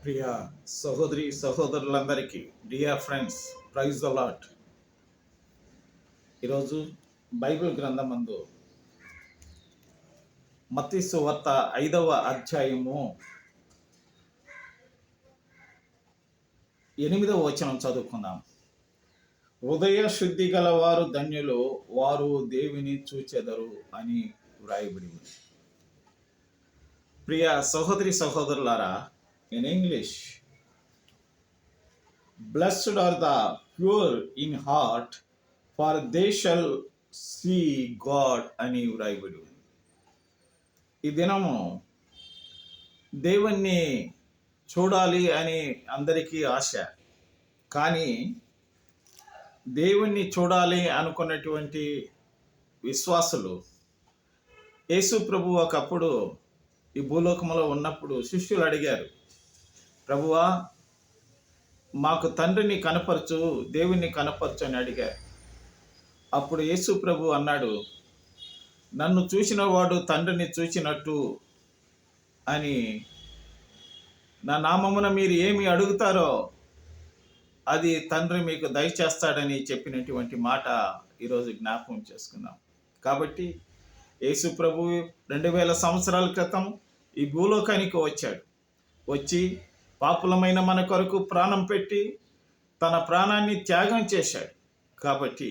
ప్రియ సహోదరి సహోదరులందరికీ dear friends, praise the lord. ఈరోజు బైబిల్ గ్రంథమందు మత్తయి సువార్త 5వ అధ్యాయము 8వ వచనం చదువుకుందాం. హృదయ శుద్ధి గల వారు ధన్యులు, వారు దేవుని చూచెదరు అని వ్రాయబడి ఉంది. ప్రియ సహోదరి సహోదరులారా, in English, blessed are the pure in heart, for they shall see God అని వ్రాయబడి ఉంది. ఈ దినము దేవుణ్ణి చూడాలి అని అందరికీ ఆశ. కానీ దేవుణ్ణి చూడాలి అనుకున్నటువంటి విశ్వాసులు యేసు ప్రభు ఒకప్పుడు ఈ భూలోకంలో ఉన్నప్పుడు శిష్యులు అడిగారు, ప్రభువా, మాకు తండ్రిని కనపరచు, దేవుణ్ణి కనపరచు అని అడిగారు. అప్పుడు యేసు ప్రభు అన్నాడు, నన్ను చూసిన వాడు తండ్రిని చూచినట్టు అని. నా నామమున మీరు ఏమి అడుగుతారో అది తండ్రి మీకు దయచేస్తాడని చెప్పినటువంటి మాట ఈరోజు జ్ఞాపకం చేసుకున్నాం. కాబట్టి యేసు ప్రభు 2000 సంవత్సరాల క్రితం ఈ భూలోకానికి వచ్చాడు. వచ్చి పాపులమైన మన కొరకు ప్రాణం పెట్టి తన ప్రాణాన్ని త్యాగం చేశాడు. కాబట్టి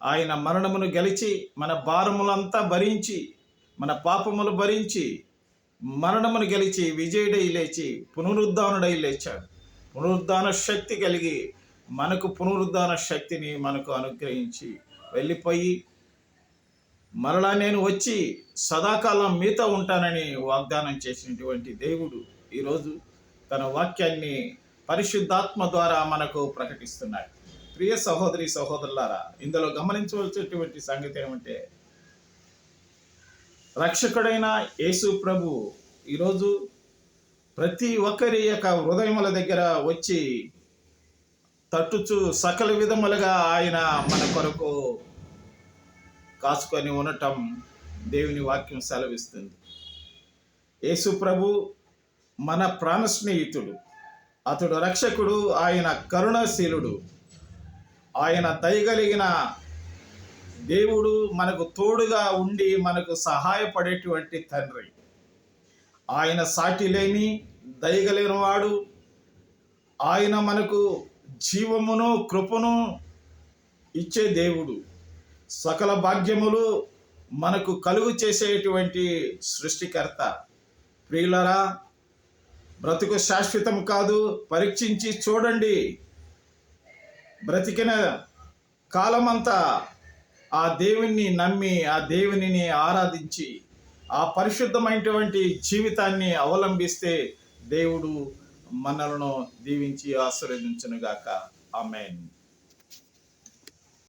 ఆయన మరణమును గెలిచి మన భారములంతా భరించి, మన పాపములు భరించి, మరణమును గెలిచి విజయుడై లేచి పునరుద్ధానుడై లేచాడు. పునరుద్ధాన శక్తి కలిగి మనకు పునరుద్ధాన శక్తిని మనకు అనుగ్రహించి వెళ్ళిపోయి మరలా నేను వచ్చి సదాకాలం మీతో ఉంటానని వాగ్దానం చేసినటువంటి దేవుడు ఈరోజు తన వాక్యాన్ని పరిశుద్ధాత్మ ద్వారా మనకు ప్రకటిస్తున్నాడు. ప్రియ సహోదరి సహోదరులారా, ఇందులో గమనించవలసినటువంటి సంగతి ఏమంటే, రక్షకుడైన యేసు ప్రభు ఈరోజు ప్రతి ఒక్కరి యొక్క హృదయముల దగ్గర వచ్చి తట్టుచు సకల విధములుగా ఆయన మన కొరకు కాచుకొని ఉండటం దేవుని వాక్యం సెలవిస్తుంది. యేసు ప్రభు మన ప్రాణ స్నేహితుడు, అతడు రక్షకుడు, ఆయన కరుణాశీలుడు, ఆయన దయగలిగిన దేవుడు, మనకు తోడుగా ఉండి మనకు సహాయపడేటువంటి తండ్రి. ఆయన సాటి లేని దయగలిగిన వాడు. ఆయన మనకు జీవమును కృపను ఇచ్చే దేవుడు. సకల భాగ్యములు మనకు కలుగు చేసేటువంటి సృష్టికర్త. ప్రియులరా, బ్రతుకు శాశ్వతం కాదు, పరీక్షించి చూడండి. బ్రతికిన కాలమంతా ఆ దేవుణ్ణి నమ్మి, ఆ దేవునిని ఆరాధించి, ఆ పరిశుద్ధమైనటువంటి జీవితాన్ని అవలంబిస్తే దేవుడు మనలను దీవించి ఆశీర్వదించునుగాక. ఆమేన్.